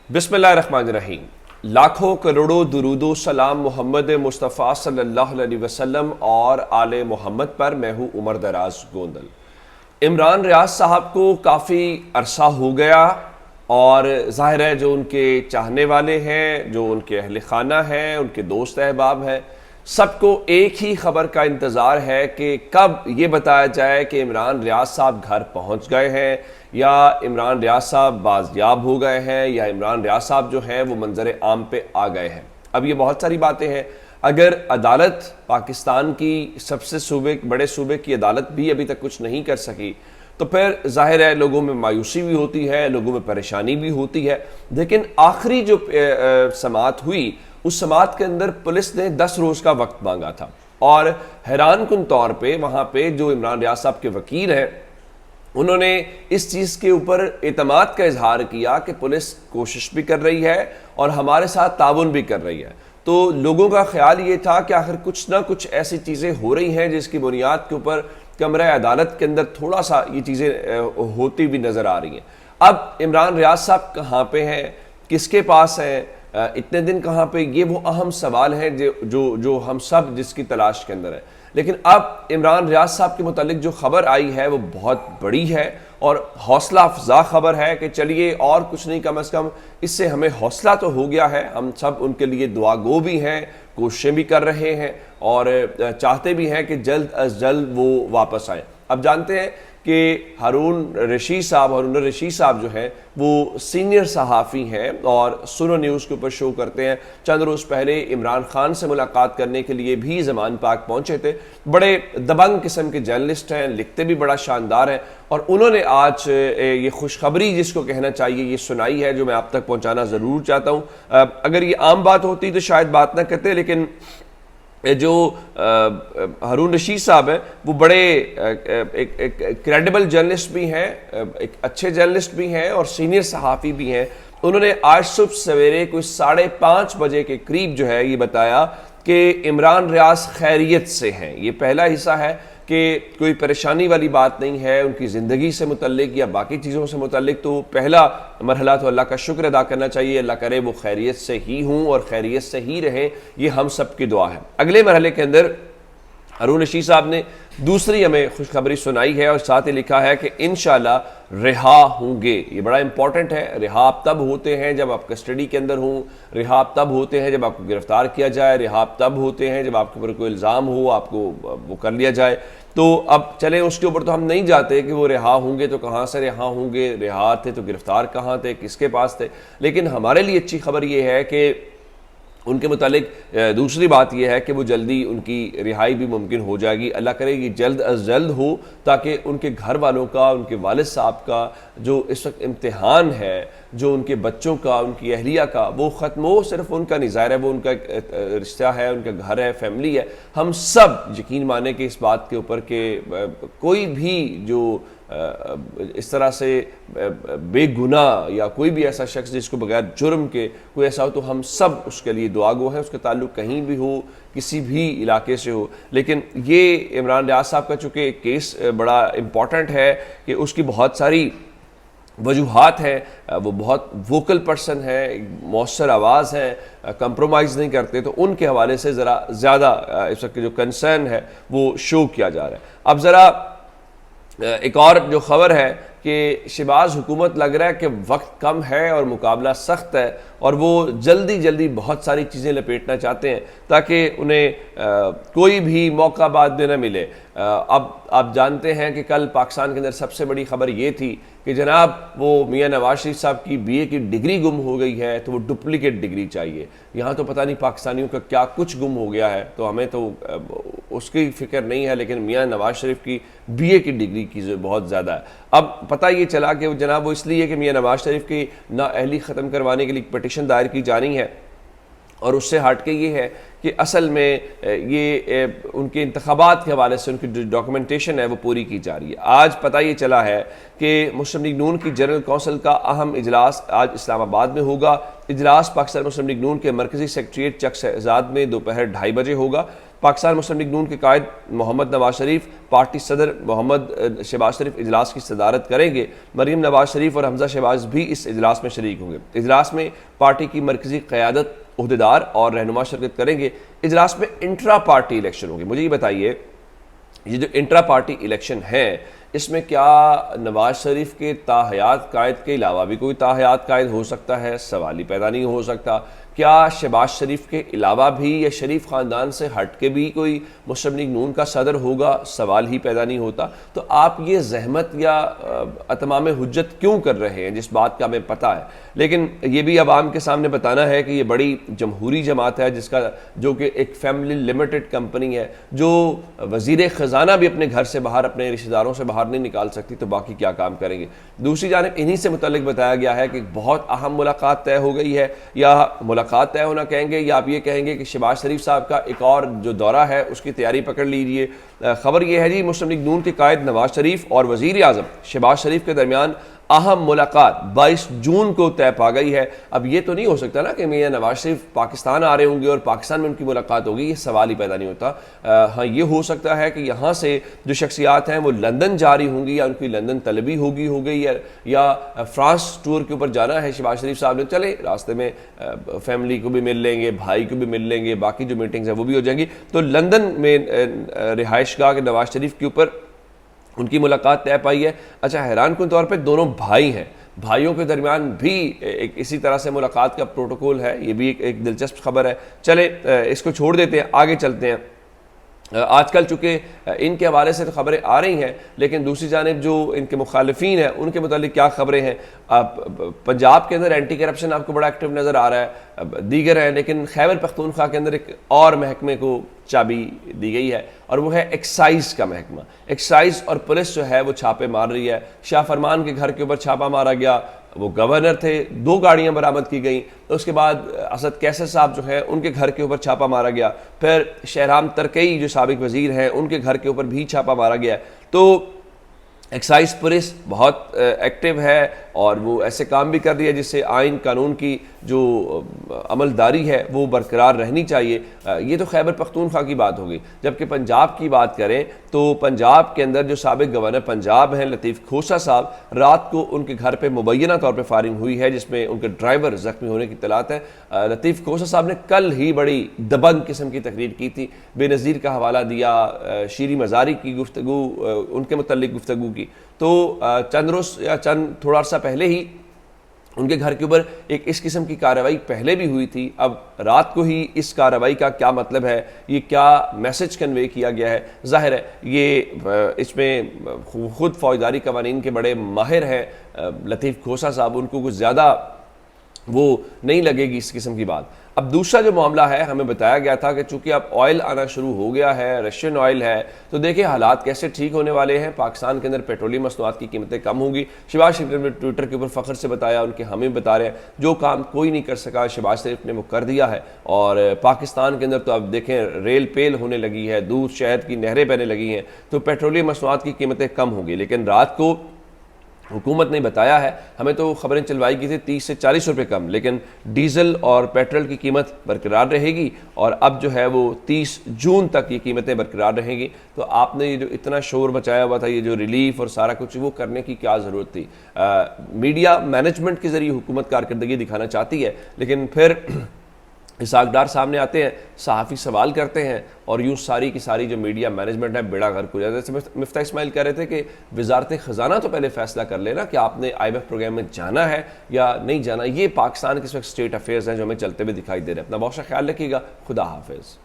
بسم اللہ الرحمن الرحیم۔ لاکھوں کروڑوں درود و سلام محمد مصطفیٰ صلی اللہ علیہ وسلم اور آل محمد پر۔ میں ہوں عمر دراز گوندل۔ عمران ریاض صاحب کو کافی عرصہ ہو گیا اور ظاہر ہے جو ان کے چاہنے والے ہیں، جو ان کے اہل خانہ ہیں، ان کے دوست احباب ہیں، سب کو ایک ہی خبر کا انتظار ہے کہ کب یہ بتایا جائے کہ عمران ریاض صاحب گھر پہنچ گئے ہیں، یا عمران ریاض صاحب بازیاب ہو گئے ہیں، یا عمران ریاض صاحب جو ہیں وہ منظر عام پہ آ گئے ہیں۔ اب یہ بہت ساری باتیں ہیں۔ اگر عدالت پاکستان کی سب سے بڑے صوبے کی عدالت بھی ابھی تک کچھ نہیں کر سکی تو پھر ظاہر ہے لوگوں میں مایوسی بھی ہوتی ہے، لوگوں میں پریشانی بھی ہوتی ہے۔ لیکن آخری جو سماعت ہوئی، اس سماعت کے اندر پولیس نے 10 روز کا وقت مانگا تھا، اور حیران کن طور پہ وہاں پہ جو عمران ریاض صاحب کے وکیل ہیں انہوں نے اس چیز کے اوپر اعتماد کا اظہار کیا کہ پولیس کوشش بھی کر رہی ہے اور ہمارے ساتھ تعاون بھی کر رہی ہے۔ تو لوگوں کا خیال یہ تھا کہ آخر کچھ نہ کچھ ایسی چیزیں ہو رہی ہیں جس کی بنیاد کے اوپر کمرہ عدالت کے اندر تھوڑا سا یہ چیزیں ہوتی بھی نظر آ رہی ہیں۔ اب عمران ریاض صاحب کہاں پہ ہیں، کس کے پاس ہیں، اتنے دن کہاں پہ، یہ وہ اہم سوال ہیں جو ہم سب جس کی تلاش کے اندر ہیں۔ لیکن اب عمران ریاض صاحب کے متعلق جو خبر آئی ہے وہ بہت بڑی ہے اور حوصلہ افزا خبر ہے کہ چلیے اور کچھ نہیں، کم از کم اس سے ہمیں حوصلہ تو ہو گیا ہے۔ ہم سب ان کے لیے دعا گو بھی ہیں، کوششیں بھی کر رہے ہیں اور چاہتے بھی ہیں کہ جلد از جلد وہ واپس آئیں۔ اب جانتے ہیں کہ ہارون رشید صاحب جو ہیں وہ سینئر صحافی ہیں اور سنو نیوز کے اوپر شو کرتے ہیں۔ چند روز پہلے عمران خان سے ملاقات کرنے کے لیے بھی زمان پاک پہنچے تھے۔ بڑے دبنگ قسم کے جرنلسٹ ہیں، لکھتے بھی بڑا شاندار ہیں، اور انہوں نے آج یہ خوشخبری جس کو کہنا چاہیے یہ سنائی ہے، جو میں آپ تک پہنچانا ضرور چاہتا ہوں۔ اگر یہ عام بات ہوتی تو شاید بات نہ کرتے، لیکن جو ہارون رشید صاحب ہیں وہ بڑے ایک کریڈیبل جرنلسٹ بھی ہیں، ایک اچھے جرنلسٹ بھی ہیں اور سینئر صحافی بھی ہیں۔ انہوں نے آج صبح سویرے کوئی 5:30 بجے کے قریب جو ہے یہ بتایا کہ عمران ریاض خیریت سے ہیں۔ یہ پہلا حصہ ہے کہ کوئی پریشانی والی بات نہیں ہے ان کی زندگی سے متعلق یا باقی چیزوں سے متعلق، تو پہلا مرحلہ تو اللہ کا شکر ادا کرنا چاہیے، اللہ کرے وہ خیریت سے ہی ہوں اور خیریت سے ہی رہیں، یہ ہم سب کی دعا ہے۔ اگلے مرحلے کے اندر ہارون رشید صاحب نے دوسری ہمیں خوشخبری سنائی ہے اور ساتھ ہی لکھا ہے کہ انشاءاللہ رہا ہوں گے۔ یہ بڑا امپورٹنٹ ہے۔ رہا آپ تب ہوتے ہیں جب آپ کسٹڈی کے اندر ہوں، رہا آپ تب ہوتے ہیں جب آپ کو گرفتار کیا جائے، رہا آپ تب ہوتے ہیں جب آپ کے اوپر کوئی الزام ہو، آپ کو وہ کر لیا جائے۔ تو اب چلیں اس کے اوپر تو ہم نہیں جاتے کہ وہ رہا ہوں گے تو کہاں سے رہا ہوں گے، رہا تھے تو گرفتار کہاں تھے، کس کے پاس تھے، لیکن ہمارے لیے اچھی خبر یہ ہے کہ ان کے متعلق دوسری بات یہ ہے کہ وہ جلدی ان کی رہائی بھی ممکن ہو جائے گی۔ اللہ کرے یہ جلد از جلد ہو تاکہ ان کے گھر والوں کا، ان کے والد صاحب کا جو اس وقت امتحان ہے، جو ان کے بچوں کا، ان کی اہلیہ کا، وہ ختم ہو۔ صرف ان کا نہیں، ظاہر ہے وہ ان کا ایک رشتہ ہے، ان کا گھر ہے، فیملی ہے۔ ہم سب یقین مانیں کہ اس بات کے اوپر کہ کوئی بھی جو اس طرح سے بے گناہ یا کوئی بھی ایسا شخص جس کو بغیر جرم کے کوئی ایسا ہو تو ہم سب اس کے لیے دعا گو ہیں، اس کا تعلق کہیں بھی ہو، کسی بھی علاقے سے ہو۔ لیکن یہ عمران ریاض صاحب کا چونکہ کیس بڑا امپورٹنٹ ہے کہ اس کی بہت ساری وجوہات ہیں، وہ بہت ووکل پرسن ہے، مؤثر آواز ہے، کمپرومائز نہیں کرتے، تو ان کے حوالے سے ذرا زیادہ اس وقت جو کنسرن ہے وہ شو کیا جا رہا ہے۔ اب ذرا ایک اور جو خبر ہے کہ شہباز حکومت لگ رہا ہے کہ وقت کم ہے اور مقابلہ سخت ہے، اور وہ جلدی بہت ساری چیزیں لپیٹنا چاہتے ہیں تاکہ انہیں کوئی بھی موقع بعد میں نہ ملے۔ اب آپ جانتے ہیں کہ کل پاکستان کے اندر سب سے بڑی خبر یہ تھی کہ جناب وہ میاں نواز شریف صاحب کی BA کی ڈگری گم ہو گئی ہے، تو وہ ڈپلیکیٹ ڈگری چاہیے۔ یہاں تو پتہ نہیں پاکستانیوں کا کیا کچھ گم ہو گیا ہے، تو ہمیں تو اس کی فکر نہیں ہے، لیکن میاں نواز شریف کی BA کی ڈگری کی بہت زیادہ ہے۔ اب پتہ یہ چلا کہ جناب وہ اس لیے کہ میاں نواز شریف کی نااہلی ختم کروانے کے لیے پٹیشن دائر کی جانی ہے، اور اس سے ہٹ کے یہ ہے کہ اصل میں یہ ان کے انتخابات کے حوالے سے ان کی جو ڈاکومنٹیشن ہے وہ پوری کی جا رہی ہے۔ آج پتہ یہ چلا ہے کہ مسلم لیگ نون کی جنرل کونسل کا اہم اجلاس آج اسلام آباد میں ہوگا۔ اجلاس پاکستان مسلم لیگ نون کے مرکزی سیکریٹریٹ چک شہزاد میں دوپہر 2:30 بجے ہوگا۔ پاکستان مسلم لیگ نون کے قائد محمد نواز شریف، پارٹی صدر محمد شہباز شریف اجلاس کی صدارت کریں گے۔ مریم نواز شریف اور حمزہ شہباز بھی اس اجلاس میں شریک ہوں گے۔ اجلاس میں پارٹی کی مرکزی قیادت، عہدیدار اور رہنما شرکت کریں گے۔ اجلاس میں انٹرا پارٹی الیکشن ہوں گے۔ مجھے یہ بتائیے، یہ جو انٹرا پارٹی الیکشن ہے، اس میں کیا نواز شریف کے تاحیات قائد کے علاوہ بھی کوئی تاحیات قائد ہو سکتا ہے؟ سوال ہی پیدا نہیں ہو سکتا۔ کیا شہباز شریف کے علاوہ بھی یا شریف خاندان سے ہٹ کے بھی کوئی مسلم لیگ نون کا صدر ہوگا؟ سوال ہی پیدا نہیں ہوتا۔ تو آپ یہ زحمت یا اتمام حجت کیوں کر رہے ہیں جس بات کا ہمیں پتہ ہے؟ لیکن یہ بھی عوام کے سامنے بتانا ہے کہ یہ بڑی جمہوری جماعت ہے جو کہ ایک فیملی لمیٹڈ کمپنی ہے، جو وزیر خزانہ بھی اپنے گھر سے باہر، اپنے رشتہ داروں سے باہر نہیں نکال سکتی، تو باقی کیا کام کریں گے؟ دوسری جانب انہی سے متعلق بتایا گیا ہے کہ بہت اہم ملاقات طے ہو گئی ہے، یا ملاقات طے ہونا کہیں گے، یا آپ یہ کہیں گے کہ شہباز شریف صاحب کا ایک اور جو دورہ ہے اس کی تیاری پکڑ لیجئے۔ خبر یہ ہے جی، مسلم لیگ نون کے قائد نواز شریف اور وزیر اعظم شہباز شریف کے درمیان اہم ملاقات 22 جون کو طے پا گئی ہے۔ اب یہ تو نہیں ہو سکتا نا کہ میاں نواز شریف پاکستان آ رہے ہوں گے اور پاکستان میں ان کی ملاقات ہوگی، یہ سوال ہی پیدا نہیں ہوتا۔ ہاں یہ ہو سکتا ہے کہ یہاں سے جو شخصیات ہیں وہ لندن جا رہی ہوں گی، یا ان کی لندن طلبی ہو گئی، یا فرانس ٹور کے اوپر جانا ہے شہباز شریف صاحب نے، چلے راستے میں فیملی کو بھی مل لیں گے، بھائی کو بھی مل لیں گے، باقی جو میٹنگز ہیں وہ بھی ہو جائیں گی۔ تو لندن میں رہائش گاہ کے نواز شریف کے اوپر ان کی ملاقات طے پائی ہے۔ اچھا، حیران کن طور پہ دونوں بھائی ہیں، بھائیوں کے درمیان بھی ایک اسی طرح سے ملاقات کا پروٹوکول ہے، یہ بھی ایک دلچسپ خبر ہے۔ چلے اس کو چھوڑ دیتے ہیں، آگے چلتے ہیں۔ آج کل چونکہ ان کے حوالے سے تو خبریں آ رہی ہیں، لیکن دوسری جانب جو ان کے مخالفین ہیں ان کے متعلق کیا خبریں ہیں؟ پنجاب کے اندر اینٹی کرپشن آپ کو بڑا ایکٹیو نظر آ رہا ہے، دیگر ہیں، لیکن خیبر پختونخوا کے اندر ایک اور محکمے کو چابی دی گئی ہے، اور وہ ہے ایکسائز کا محکمہ۔ ایکسائز اور پولیس جو ہے وہ چھاپے مار رہی ہے۔ شاہ فرمان کے گھر کے اوپر چھاپا مارا گیا، وہ گورنر تھے، 2 گاڑیاں برآمد کی گئیں۔ اس کے بعد اسد کیسر صاحب جو ہیں ان کے گھر کے اوپر چھاپا مارا گیا، پھر شہرام ترکئی جو سابق وزیر ہیں ان کے گھر کے اوپر بھی چھاپا مارا گیا۔ تو ایکسائز پولیس بہت ایکٹیو ہے، اور وہ ایسے کام بھی کر رہی ہے جس سے آئین قانون کی جو عملداری ہے وہ برقرار رہنی چاہیے۔ یہ تو خیبر پختونخوا کی بات ہوگی۔ جبکہ پنجاب کی بات کریں تو پنجاب کے اندر جو سابق گورنر پنجاب ہیں لطیف کھوسہ صاحب، رات کو ان کے گھر پہ مبینہ طور پہ فائرنگ ہوئی ہے جس میں ان کے ڈرائیور زخمی ہونے کی اطلاعات ہیں۔ لطیف کھوسہ صاحب نے کل ہی بڑی دبنگ قسم کی تقریر کی تھی، بے نظیر کا حوالہ دیا، شیریں مزاری کی گفتگو، ان کے متعلق گفتگو کی۔ تو چند روز یا تھوڑا عرصہ پہلے ہی ان کے گھر کے اوپر ایک اس قسم کی کارروائی پہلے بھی ہوئی تھی۔ اب رات کو ہی اس کارروائی کا کیا مطلب ہے، یہ کیا میسج کنوے کیا گیا ہے؟ ظاہر ہے یہ اس میں خود فوجداری قوانین کے بڑے ماہر ہیں لطیف کھوسہ صاحب، ان کو کچھ زیادہ وہ نہیں لگے گی اس قسم کی بات۔ اب دوسرا جو معاملہ ہے، ہمیں بتایا گیا تھا کہ چونکہ اب آئل آنا شروع ہو گیا ہے، رشین آئل ہے، تو دیکھیں حالات کیسے ٹھیک ہونے والے ہیں۔ پاکستان کے اندر پیٹرولیم مصنوعات کی قیمتیں کم ہوں گی۔ شہباز شریف نے ٹویٹر کے اوپر فخر سے بتایا، ان کے ہمیں بتا رہے ہیں جو کام کوئی نہیں کر سکا شہباز شریف نے وہ کر دیا ہے۔ اور پاکستان کے اندر تو اب دیکھیں ریل پیل ہونے لگی ہے، دودھ شہد کی نہریں بہنے لگی ہیں، تو پیٹرولیم مصنوعات کی قیمتیں کم ہوں گی۔ لیکن رات کو حکومت نے بتایا ہے، ہمیں تو خبریں چلوائی کی تھی 30 سے 40 روپے کم، لیکن ڈیزل اور پیٹرول کی قیمت برقرار رہے گی، اور اب جو ہے وہ 30 جون تک یہ قیمتیں برقرار رہیں گی۔ تو آپ نے یہ جو اتنا شور مچایا ہوا تھا، یہ جو ریلیف اور سارا کچھ، وہ کرنے کی کیا ضرورت تھی؟ میڈیا مینجمنٹ کے ذریعے حکومت کارکردگی دکھانا چاہتی ہے، لیکن پھر اسحاق ڈار سامنے آتے ہیں، صحافی سوال کرتے ہیں، اور یوں ساری کی ساری جو میڈیا مینجمنٹ ہے بیڑا غرق ہو جاتا ہے۔ جیسے مفتاح اسماعیل کہہ رہے تھے کہ وزارت خزانہ تو پہلے فیصلہ کر لینا کہ آپ نے IMF پروگرام میں جانا ہے یا نہیں جانا۔ یہ پاکستان کے اس وقت اسٹیٹ افیئرز ہیں جو ہمیں چلتے ہوئے دکھائی دے رہے ہیں۔ اپنا بہت سا خیال رکھیے گا، خدا حافظ۔